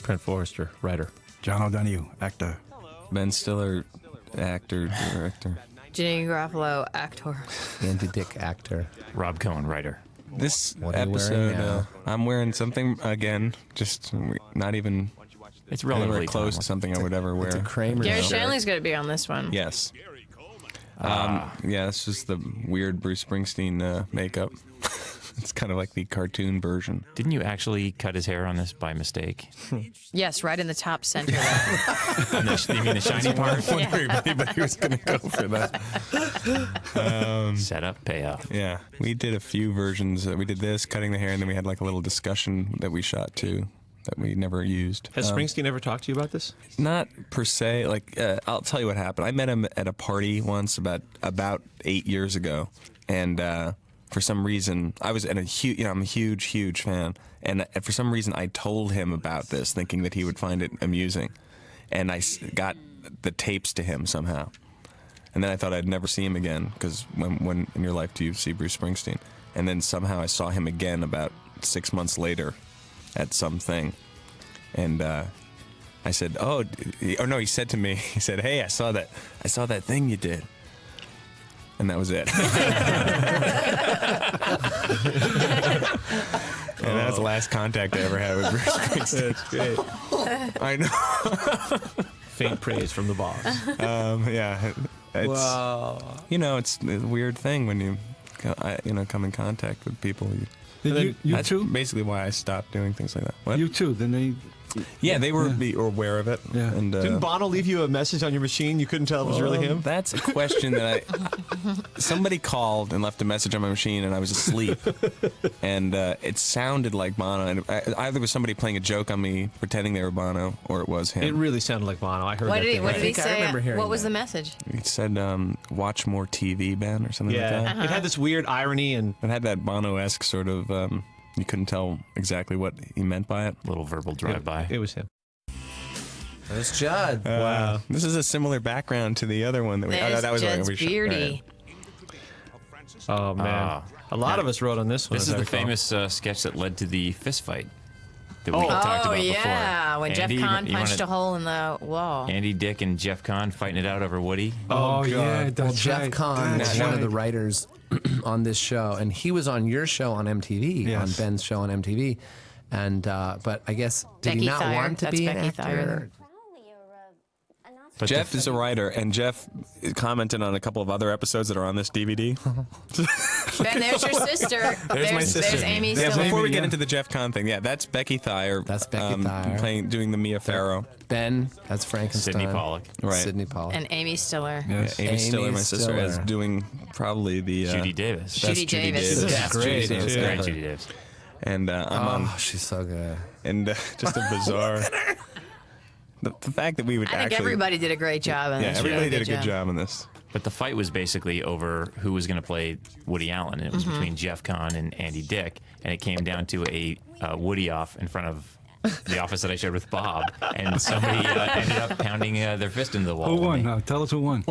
Brent Forrester, writer. John O'Donoghue, actor. Ben Stiller, actor, director. Janeane Garofalo, actor. Andy Dick, actor. Rob Cohen, writer. This What are you wearing episode, now? I'm wearing something again, just not even It's anywhere relatively close to timeless. something I would ever wear. It's a Kramer Gary shirt. Shandling's going to be on this one. Yes. Yeah, it's just the weird Bruce Springsteen makeup. It's kind of like the cartoon version. Didn't you actually cut his hair on this by mistake? Yes, right in the top center. You mean the shiny part? I wonder if anybody was going to go for that. Set up, payoff. Yeah, we did a few versions. We did this, cutting the hair, and then we had like a little discussion that we shot too that we never used. Has Springsteen ever talked to you about this? Not per se. Like, I'll tell you what happened. I met him at a party once about 8 years ago, and for some reason, I was at a huge, I'm a huge fan, and for some reason, I told him about this, thinking that he would find it amusing, and I got the tapes to him somehow, and then I thought I'd never see him again, because when in your life do you see Bruce Springsteen? And then somehow I saw him again about 6 months later at something, and I said, oh no, he said to me, he said, hey, I saw that thing you did. And that was it. And that was the last contact I ever had with Bruce Springsteen. That's great. I know. Faint praise from the boss. Yeah. It's, Wow. it's a weird thing when you come in contact with people. You That's too? basically why I stopped doing things like that. What? You too? Then they... Yeah, they were aware of it. Yeah. And, Didn't Bono leave you a message on your machine? You couldn't tell it was really him? That's a question that somebody called and left a message on my machine, and I was asleep, and it sounded like Bono. And either it was somebody playing a joke on me, pretending they were Bono, or it was him. It really sounded like Bono. I heard What that did he, thing. what did he think I say? remember hearing What was that. the message? It said, "Watch more TV, Ben," or something like that. Yeah, it had this weird irony and It had that Bono-esque sort of. You couldn't tell exactly what he meant by it. Little verbal drive-by. it was him. There's Judd. Wow. This is a similar background to the other one that we. There's that was Judd's we shot- beardy. Oh, man. Ah. A lot of us wrote on this one. This as is I the recall. famous sketch that led to the fist fight that we Oh. talked Oh, about yeah, before. when Jeff Andy, Kahn you punched wanna- a hole in the wall. Andy Dick and Jeff Kahn fighting it out over Woody. Oh, yeah, Well, that's Jeff right. Kahn That's is one of right. the writers on this show, and he was on your show on MTV, Yes. on Ben's show on MTV. And but I guess did Becky he not Thayer. want to That's be an Becky actor? Thayer. But Jeff is a writer, and Jeff commented on a couple of other episodes that are on this DVD. Ben, there's your sister. There's my sister. There's Amy Yeah, Stiller. before we get yeah. into the Jeff Kahn thing, yeah, that's Becky Thayer. That's Becky Thayer. doing the Mia Farrow. Ben, that's Frankenstein. Sidney Pollack. Right. Sidney Pollack. And Amy Stiller. Yes. Amy Stiller, my sister, Stiller. is doing probably the Judy Davis. best Judy Davis. Davis. That's great. Judy Davis. Yeah. Great Judy Davis. And I'm on, Oh, she's so good. and just a bizarre. The fact that we would I think actually, everybody did a great job on yeah, this. everybody Really did a good job on this. But the fight was basically over who was going to play Woody Allen. And it was between Jeff Kahn and Andy Dick. And it came down to a Woody off in front of the office that I shared with Bob. And somebody ended up pounding their fist into the wall. Who won? with me. Tell us who won.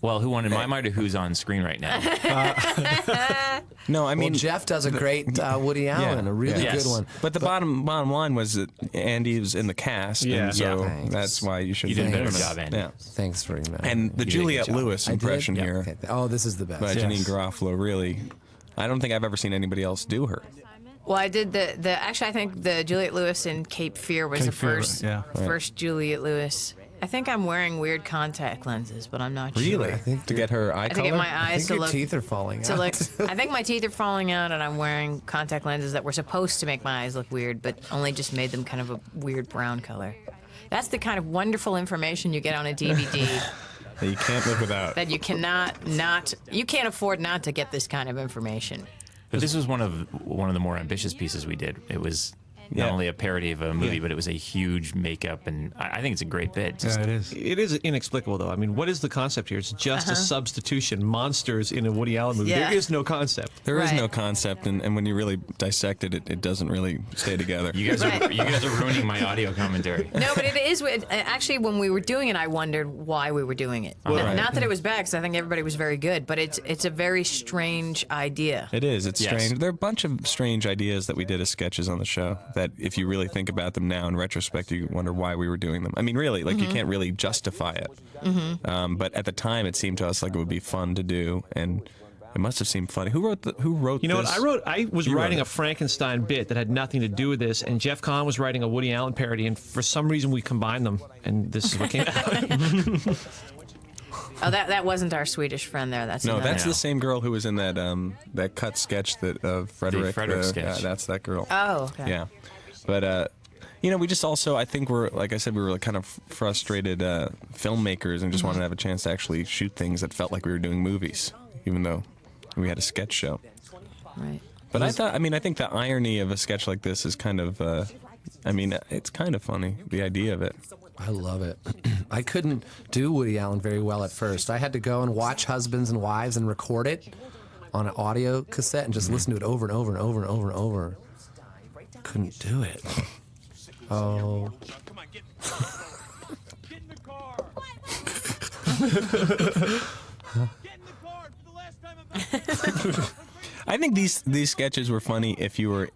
Well, who won in my mind or who's on screen right now? No, I mean, Well, Jeff does a great Woody Allen, a really Yes. good one. but the bottom line was that Andy was in the cast, Yeah. and so Yeah. that's why you should. You did a better Thanks. job, Andy. Yeah, Thanks for remembering. and the You did a good Juliette job. Lewis I did? impression Yeah. here Okay. Oh, this is the best. by Yes. Janeane Garofalo really. I don't think I've ever seen anybody else do her. Well, I did the actually I think the Juliette Lewis in Cape Fear was Cape the Fear, first yeah. first Juliette Lewis. I think I'm wearing weird contact lenses, but I'm not sure. I think to get her eye I think color. get my I eyes think to your look. teeth are falling To out. look, I think my teeth are falling out, and I'm wearing contact lenses that were supposed to make my eyes look weird, but only just made them kind of a weird brown color. That's the kind of wonderful information you get on a DVD that you can't live without. that you you can't afford not to get this kind of information. But this was one of the more ambitious pieces we did. It was not Yeah. only a parody of a movie, but it was a huge makeup, and I think it's a great bit. Just- Yeah, it is. It is inexplicable, though. I mean, what is the concept here? It's just a substitution. Monsters in a Woody Allen movie. Yeah. There is no concept. There is Right. no concept, and when you really dissect it, it doesn't really stay together. You guys Right. are ruining my audio commentary. No, but it is. Actually, when we were doing it, I wondered why we were doing it. Right. Not that it was bad, because I think everybody was very good, but it's a very strange idea. It is. It's Yes. strange. There are a bunch of strange ideas that we did as sketches on the show that if you really think about them now in retrospect, you wonder why we were doing them. I mean, really, like you can't really justify it. But at the time, it seemed to us like it would be fun to do, and it must have seemed funny. Who wrote You know this? what? I was writing it. a Frankenstein bit that had nothing to do with this, and Jeff Cohen was writing a Woody Allen parody, and for some reason we combined them, and this is what came out. Oh, that wasn't our Swedish friend there. That's No, another. that's the same girl who was in that cut sketch that Fredrick. Fredrick sketch. Yeah, that's that girl. Oh, okay. Yeah, but you know, we just also, I think we're, like I said, we were kind of frustrated filmmakers and just wanted to have a chance to actually shoot things that felt like we were doing movies, even though we had a sketch show. Right. But I think the irony of a sketch like this is kind of, I mean, it's kind of funny, the idea of it. I love it. I couldn't do Woody Allen very well at first. I had to go and watch Husbands and Wives and record it on an audio cassette and just listen to it over and over and over and over and over. Couldn't do it. Oh. Get in the car. Get in the car. It's the last time I'm I think these sketches were funny if you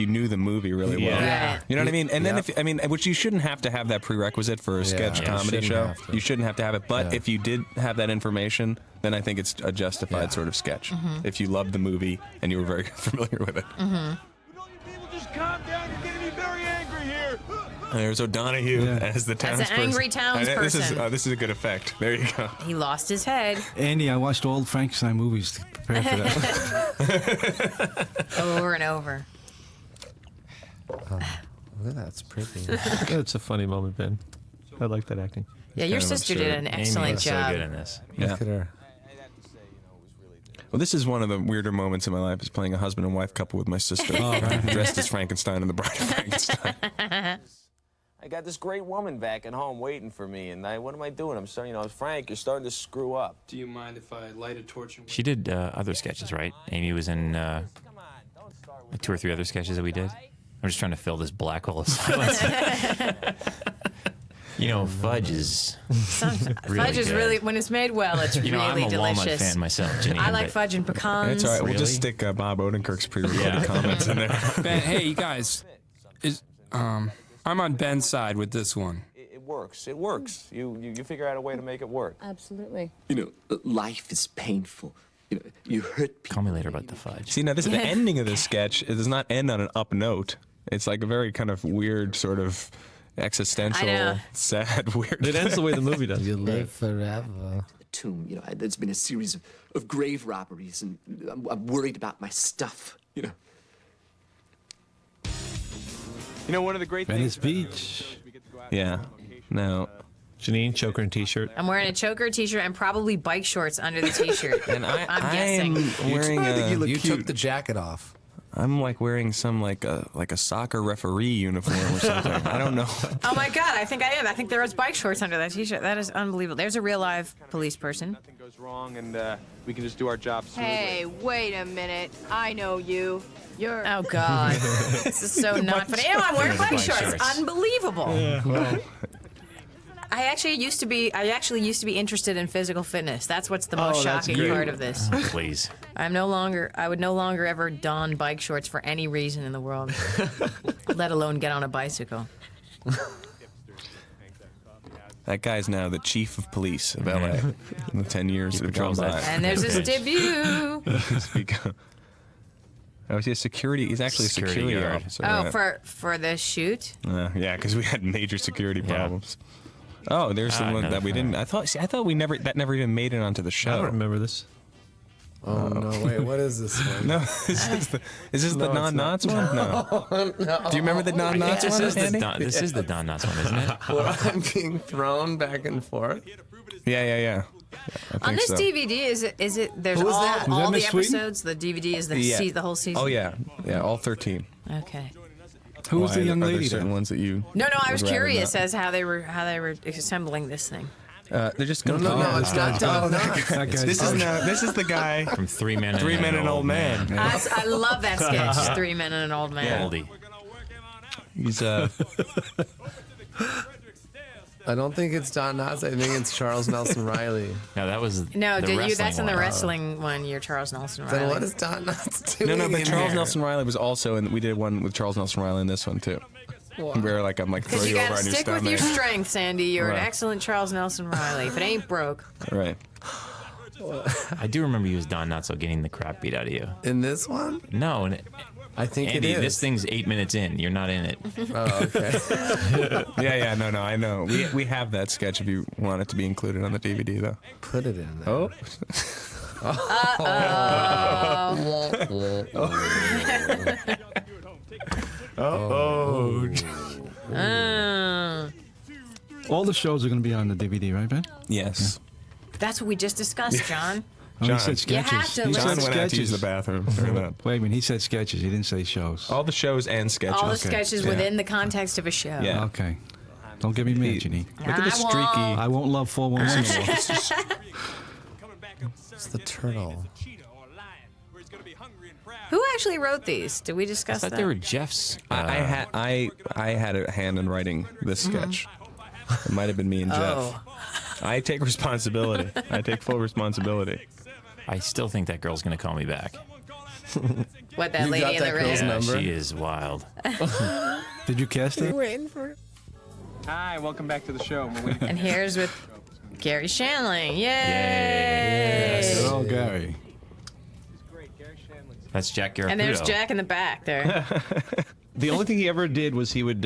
knew the movie really well. Yeah. You know what I mean? And then which you shouldn't have to have that prerequisite for a sketch comedy shouldn't show. have to. You shouldn't have to have it. But Yeah. if you did have that information, then I think it's a justified sort of sketch. If you loved the movie and you were very familiar with it. Will you people just calm down? You're getting me very angry here. There's O'Donohue as the That's townsperson. an angry townsperson. This is a good effect. There you go. He lost his head Andy, I watched all the Frankenstein movies to prepare for that. over and over. Look at that. It's pretty. That's a funny moment, Ben. I like that acting. Yeah, your kind of sister did absurd. an Amy excellent was job. so good in this. Yeah. Look at her. Well, this is one of the weirder moments in my life, is playing a husband and wife couple with my sister, dressed as Frankenstein and the Bride of Frankenstein. I got this great woman back at home waiting for me, and what am I doing? I'm starting, Frank, you're starting to screw up. Do you mind if I light a torch? She did other sketches, right? Amy was in like 2 or 3 other sketches that we did. I'm just trying to fill this black hole of silence. Fudge is Fudge is good. really, when it's made well, it's I'm really a delicious. walnut fan myself, Janeane. I like but fudge and pecans. It's all right. We'll just Really? stick Bob Odenkirk's pre-recorded comments in there. Ben, hey, you guys. I'm on Ben's side with this one. It works. It works. You figure out a way to make it work. Absolutely. Life is painful. You hurt people. Call me later about the fudge. See, now this is the ending of this sketch. It does not end on an up note. It's like a very kind of weird sort of I know. existential, sad, weird. It ends the way the movie does. You live forever. The tomb, there's been a series of grave robberies, and I'm worried about my stuff, One of the great Venice Beach. Yeah. No. Janine, choker and T-shirt. I'm wearing a choker t-shirt and probably bike shorts under the t-shirt. And I'm guessing. am wearing You took the jacket off. I'm like wearing some like a soccer referee uniform or something. I don't know. Oh my God, I think I am. I think there was bike shorts under that t-shirt. That is unbelievable. There's a real live police person. Nothing goes wrong, and we can just do our job smoothly. Hey, wait a minute. I know you. You're. Oh God, this is so not funny. I'm wearing bike shorts. Unbelievable. I actually used to be interested in physical fitness. That's what's the most shocking part of this. Please. I would no longer ever don bike shorts for any reason in the world, let alone get on a bicycle. That guy's now the chief of police of LA in the 10 years that have gone patrols that. by. And there's his debut. Oh, is he a security? He's actually a Security security guard. officer. Oh, right? for the shoot. Yeah, because we had major security problems. Oh, there's the one another that we didn't. I thought we never even made it onto the I show. don't remember this. Oh no! Wait, what is this one? No, is this the non-knots one? No. Do you remember the non-knots This one, is the Andy? This is the Don Knotts one, isn't it? Where I'm being thrown back and forth. Yeah. I On think this so. DVD, is it? There's Who was all, that? Is that all the Miss Sweden? episodes. The DVD is the Yeah. the whole season. Oh yeah, all 13. Okay. Who was the Why? young Are there lady certain there? ones that you? No, I was would rather curious not? as how they were assembling this thing. They're just going No, it's not Don Knotts. That guy's This is the guy. From Three Men and an Old Man. I love that sketch. 3 men and an old man. Oldie. He's I don't think it's Don Knotts. I think it's Charles Nelson Riley. No, that was No, the wrestling that's in the one. wrestling one. You're Charles Nelson Riley. Then what is Don Knotts doing? No, but in Charles there? Nelson Riley was also in. We did one with Charles Nelson Riley in this one too. Where like I'm like throw Because you you over gotta on your stick with stomach. your strengths, Andy. You're an Right. excellent Charles Nelson Riley. If it ain't broke. Right. I do remember you as Don Knotts getting the crap beat out of you. In this one? No, I think Andy, it is. this thing's 8 minutes in. You're not in it. Oh, okay. Yeah, no, I know. We have that sketch if you want it to be included on the DVD though. Put it in there. Oh. All the shows are going to be on the DVD, right, Ben? Yes. That's what we just discussed, John. Oh, John. he said You sketches. have to He listen. John said went out to use sketches. the bathroom during that. Wait a minute, he said sketches. He didn't say shows. All the shows and sketches. All the sketches within the context of a show. Yeah. Okay. Don't get me mad, Janine. Look at the streaky. I won't love 411 anymore. It's the turtle. Who actually wrote these? Did we I discuss thought that? they were Jeff's. I had a hand in writing this sketch. It might have been me and Jeff. Oh. I take responsibility. I take full responsibility. I still think that girl's going to call me back. What, that You lady got in the that red? girl's Yeah, number? she is wild. Did you cast it? Waiting for it. Hi, welcome back to the show. And here's with Garry Shandling. Yay! Good old Gary. That's Jack Garofalo. And there's Jack in the back there. The only thing he ever did was he would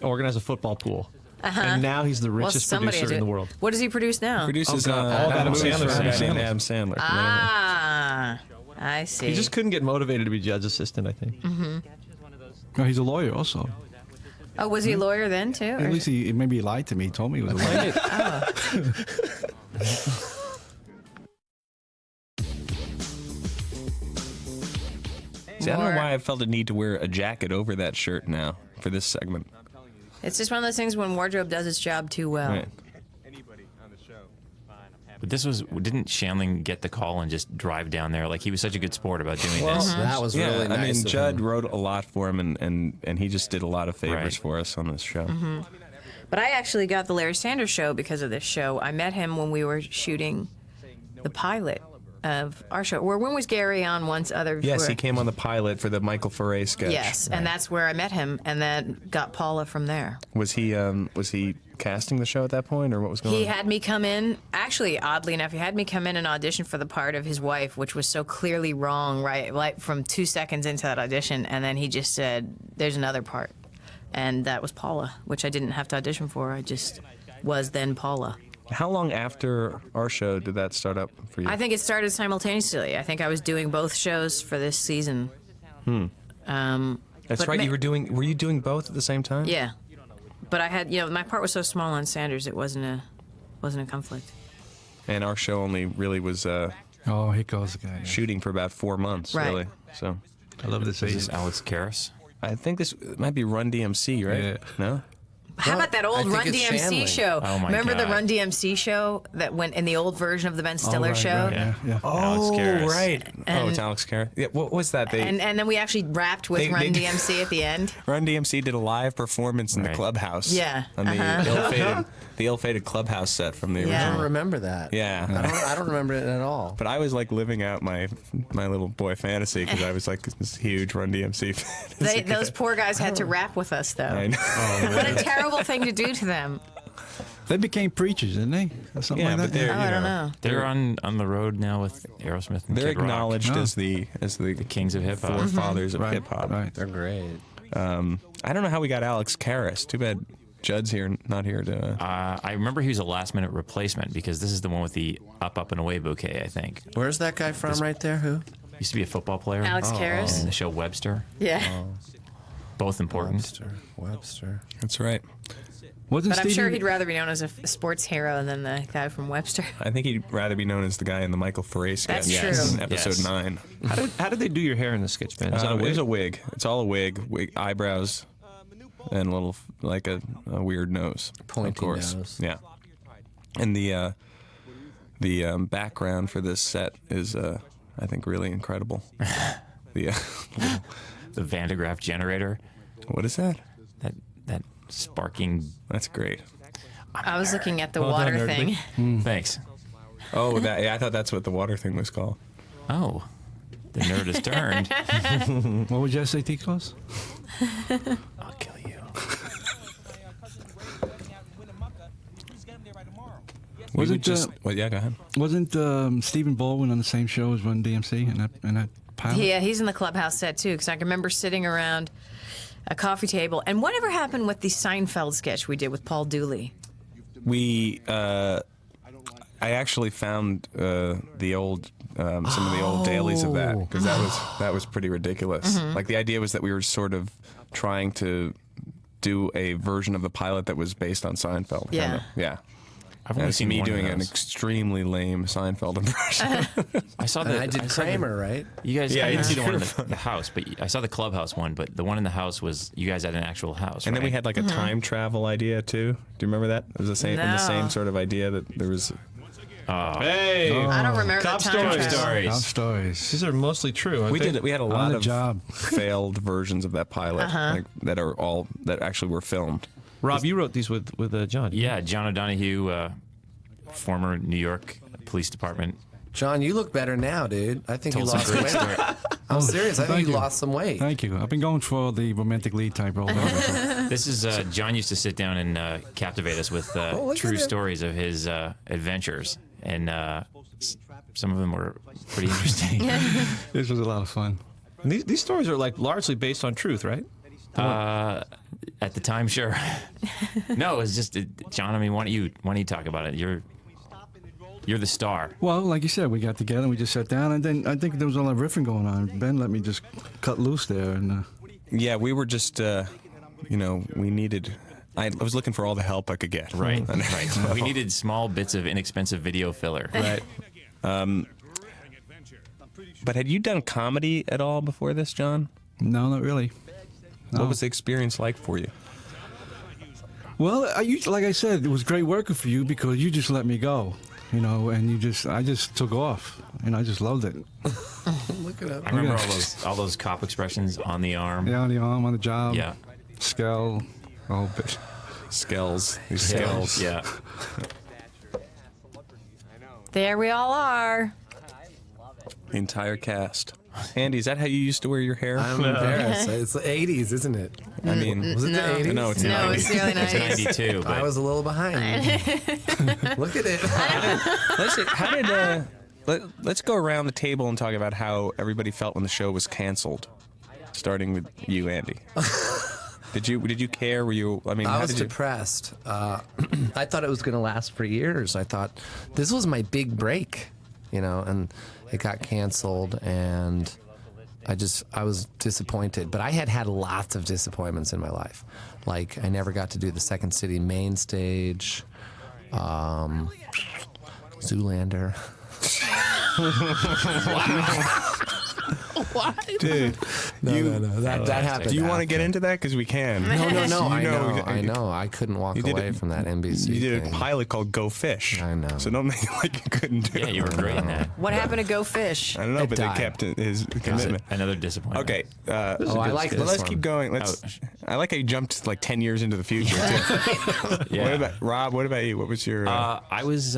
organize a football pool. And now he's the richest producer in the world. What does he produce now? Produces all the Adam movies Sandler. for Adam Sandler. Ah, I see. He just couldn't get motivated to be Judd's assistant, I think. Oh, he's a lawyer also. Oh, was he a lawyer then too? At least maybe he lied to me. He told me he was a lawyer. See, I don't know why I felt a need to wear a jacket over that shirt now for this segment. It's just one of those things when wardrobe does its job too well. Right. But this was, didn't Shandling get the call and just drive down there? Like, he was such a good sport about doing this. That was Yeah, really nice. I mean, of Judd him. wrote a lot for him, and he just did a lot of favors Right. for us on this show. But I actually got the Larry Sanders Show because of this show. I met him when we were shooting the pilot of our show. Or when was Gary on once other? Yes, he came on the pilot for the Michael Pheret sketch. Yes, and that's where I met him, and then got Paula from there. Was he casting the show at that point, or what was going He on? had me come in, actually, oddly enough, he had me come in and audition for the part of his wife, which was so clearly wrong, right? Like from 2 seconds into that audition, and then he just said, there's another part. And that was Paula, which I didn't have to audition for. I just was then Paula. How long after our show did that start up for you? I think it started simultaneously. I think I was doing both shows for this season. That's but right. Were you doing both at the same time? Yeah. But I had, my part was so small on Sanders, it wasn't a conflict. And our show only really was Oh, here goes the guy. shooting for about 4 months, Right. really. So I love this. Is this Alex Karras? I think this might be Run DMC, right? Yeah. No? How about that old I think Run it's DMC Shandling. show? Oh, my Remember the God. Run DMC show that went in the old version of the Ben Stiller right, show? right, Yeah. yeah. Alex Karras. right. And- it's Alex Karras. Yeah, what was that? And then we actually rapped with They- Run they- DMC at the end. Run DMC did a live performance in the Right. clubhouse. Yeah, On the ill-fated clubhouse set from the Yeah. I original. don't remember that. Yeah. I don't remember it at all. But I was like living out my little boy fantasy because I was like this huge Run DMC fan. Those poor guys had to rap with us, though. I know. What a terrible thing to do to them. They became preachers, didn't they? Or something Yeah, like but that? they're Oh, I don't know. They're on the road now with Aerosmith and They're Kid Rock. acknowledged Oh. as the Kings of hip hop. forefathers of Right, hip hop. right. They're great. I don't know how we got Alex Karras. Too bad Judd's not here to. I remember he was a last minute replacement because this is the one with the up and away bouquet, I think. Where's that guy from right there? Who? Used to be a football player. Alex Karras? In the show Webster. Yeah. Both important. Webster. That's right. Wasn't But I'm Stevie- sure he'd rather be known as a sports hero than the guy from Webster. I think he'd rather be known as the guy in the Michael Pheret sketch. That's Yes. true. In episode Yes. 9. How did they do your hair in the sketch, Ben? Is that a It wig? was a wig. It's all a wig, eyebrows, and a little like a weird nose. Pointy of course. nose. Yeah. And the background for this set is, I think, really incredible. The The Van de Graaff generator. what is that? That sparking. That's great. I was looking at the Well done, water Nerdly. thing. Thanks. Oh, I thought that's what the water thing was called. Oh, the nerd has turned. What would your SAT cost? I'll kill you. We Wasn't, would just. Well, yeah, go ahead. Wasn't Stephen Baldwin on the same show as Run DMC in that pilot? Yeah, he's in the clubhouse set too, because I can remember sitting around a coffee table. And whatever happened with the Seinfeld sketch we did with Paul Dooley? I actually found the old some of the old dailies of that, because that was pretty ridiculous. Mm-hmm. Like, the idea was that we were sort of trying to do a version of the pilot that was based on Seinfeld. Yeah. Kinda. Yeah. I've And only it's seen me one of doing an those. extremely lame Seinfeld impression. I saw And the. I did saw the- Kramer, right? You guys, Yeah, I didn't see the one in you're the house, but I saw the clubhouse one. But the one in the house was you guys had an actual house, And then we right? had like a time travel idea too. Do you remember that? It was the same in the No. same sort of idea that there was. Hey, I don't remember Cop the time stories. travel. Top stories. These are mostly true. aren't We they? did. We had a On lot the of job. failed versions of that pilot, like, that actually were filmed. Rob, you wrote these with John. Yeah, John O'Donohue, former New York Police Department. John, you look better now, dude. I think you Told some lost great weight. story. I'm serious. I think Thank you you. lost some weight. Thank you. I've been going for the romantic lead type role. This is John used to sit down and captivate us with look true at him. stories of his adventures, and some of them were pretty interesting. This was a lot of fun. And these stories are like largely based on truth, right? At the time, sure. No, it was just John. I mean, why don't you talk about it? You're the star. Well, like you said, we got together and we just sat down, and then I think there was all that riffing going on. Ben let me just cut loose there, and Yeah, we were just, we needed. I was looking for all the help I could get. Right, right. We needed small bits of inexpensive video filler. Right. But had you done comedy at all before this, John? no, not really. No. What was the experience like for you? Well, like I said, it was great working for you because you just let me go, and I just took off, and I just loved it. Look at I remember all those cop expressions on the arm. Yeah, on the arm, on the job. Yeah. Skell, oh, bit. Skells. These skells. Yeah. There we all are. The entire cast. Andy, is that how you used to wear your hair? I'm embarrassed. It's the 80s, isn't it? I mean, Was it No. the 80s? no, it's No, 90s. it's the early It's 90s. 92, but I was a little behind. Look at it. Let's see, how did let's go around the table and talk about how everybody felt when the show was canceled. Starting with you, Andy. Did you care? Were you? I mean, I how was did you? depressed. I thought it was going to last for years. I thought this was my big break, and it got canceled, and I was disappointed. But I had lots of disappointments in my life. Like, I never got to do the Second City main stage, Zoolander. Dude, No. That happened. do you want to after. get into that? Because we can. No. You I know. I couldn't walk You did away it- from that NBC You did thing. a pilot called Go Fish. I know. So don't make it like you couldn't do yeah, it. you were great in that. What happened to Go Fish? I don't know, It but died. they kept his commitment. Another disappointment. Okay. Oh, I like well, this let's one. keep going. I like how you jumped like 10 years into the future. Too. Yeah. What about Rob? What about you? What was your? I was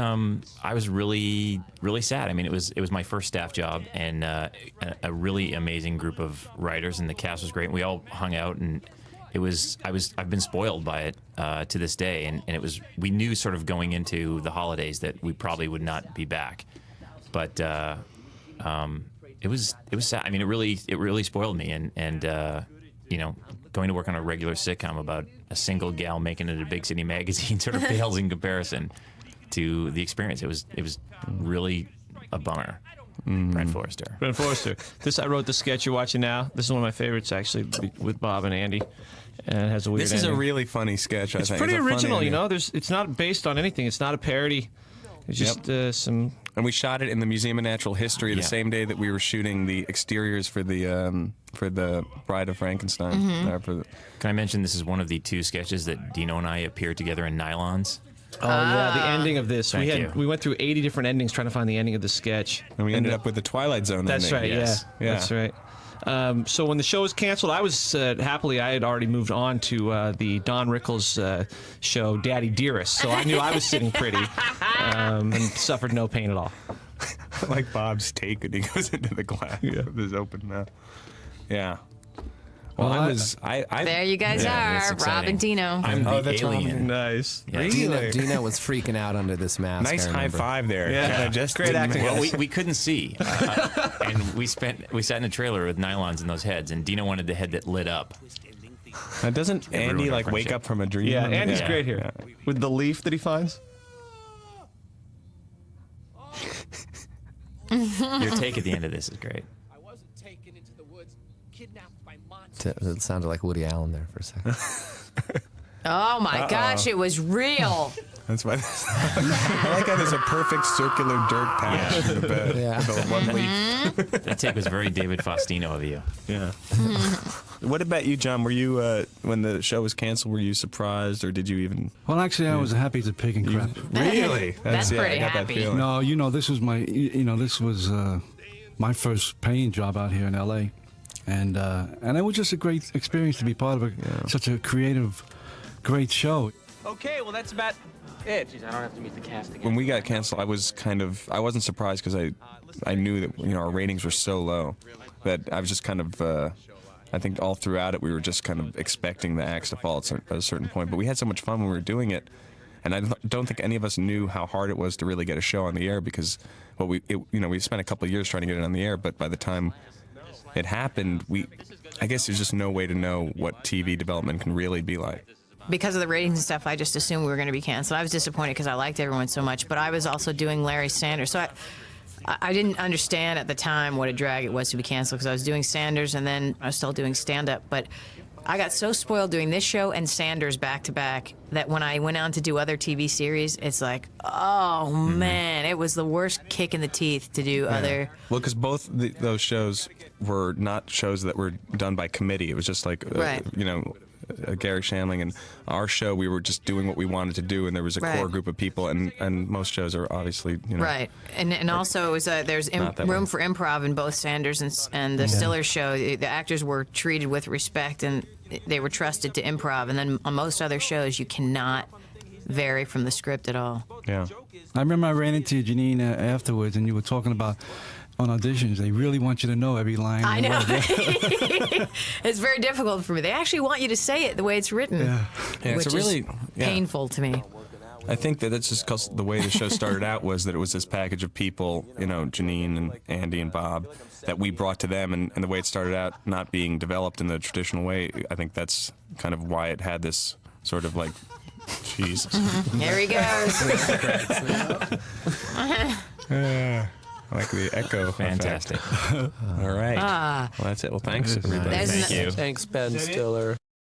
really sad. I mean, it was my first staff job, and a really amazing group of writers, and the cast was great. And we all hung out, and I've been spoiled by it to this day, and we knew sort of going into the holidays that we probably would not be back, but it was sad. I mean, it really spoiled me, and going to work on a regular sitcom about a single gal making it a big city magazine sort of pales in comparison to the experience. It was really a bummer. Brent Forrester. Brent Forrester. I wrote the sketch you're watching now. This is one of my favorites, actually, with Bob and Andy. And it has a weird this is a ending. really funny sketch. It's I think pretty It's a funny original, ending. It's not based on anything. It's not a parody. It's just some. And we shot it in the Museum of Natural History the Yeah. same day that we were shooting the exteriors for the Bride of Frankenstein. Mm-hmm. Can I mention this is one of the two sketches that Dino and I appeared together in nylons? Oh yeah, the ending of this. Thank you. We went through 80 different endings trying to find the ending of the sketch. And we ended up with the Twilight Zone That's ending. right. Yes. Yeah, Yeah. that's right. So when the show was canceled, I was happily, I had already moved on to the Don Rickles show, Daddy Dearest. So I knew I was sitting pretty and suffered no pain at all. I like Bob's take when he goes into the glass with his open mouth. Yeah. Well, there you guys are, Rob and Dino. I'm the alien. Robin. Nice. Yeah. Dino was freaking out under this mask. Nice high five there. Yeah. Kinda just Great acting. Well, we couldn't see, and we sat in a trailer with nylons in those heads, and Dino wanted the head that lit up. Doesn't Andy ruined our like wake friendship. up from a dream? Yeah, Andy's Yeah. great here. With the leaf that he finds. Your take at the end of this is great. I wasn't taken into the woods, kidnapped by monsters. It sounded like Woody Allen there for a second. Oh my gosh, it was real. That's why. I like how there's a perfect circular dirt patch in the bed. Yeah. With a one leaf. That take was very David Faustino of you. Yeah. What about you, John? Were you when the show was canceled? Were you surprised, or did you even? Well, actually, I was happy to pick and crap. Really? That's pretty I got happy. That feeling. No, this was this was my first paying job out here in L.A. And it was just a great experience to be part of such a creative, great show. Okay, well, that's about it. Jeez, I don't have to meet the cast again. When we got canceled, I wasn't surprised because I knew that our ratings were so low that I was just kind of. I think all throughout it, we were just kind of expecting the axe to fall at a certain point. But we had so much fun when we were doing it, and I don't think any of us knew how hard it was to really get a show on the air because, we spent a couple of years trying to get it on the air, but by the time it happened, I guess there's just no way to know what TV development can really be like. Because of the ratings and stuff, I just assumed we were going to be canceled. I was disappointed because I liked everyone so much, but I was also doing Larry Sanders. So I didn't understand at the time what a drag it was to be canceled because I was doing Sanders and then I was still doing stand-up. But I got so spoiled doing this show and Sanders back-to-back that when I went on to do other TV series, it's like, oh, man, it was the worst kick in the teeth to do other... Well, because both those shows were not shows that were done by committee. It was just like, Right. Gary Shandling, and our show, we were just doing what we wanted to do, and there was a core group of people, and most shows are obviously, Right, and also it was there's room for improv in both Sanders and the Stiller show. The actors were treated with respect, and they were trusted to improv, and then on most other shows, you cannot vary from the script at all. Yeah. I remember I ran into Janeane afterwards, and you were talking about on auditions, they really want you to know every line. I know. word. It's very difficult for me. They actually want you to say it the way it's written, It's which really is painful to me. I think that that's just because the way the show started out was that it was this package of people, Janeane and Andy and Bob, that we brought to them, and the way it started out not being developed in the traditional way, I think that's kind of why it had this sort of like, Jesus. Here he goes. I like the echo. Fantastic. All right. Well, that's it. Well, thanks, everybody. Thank you. Thanks, Ben Stiller.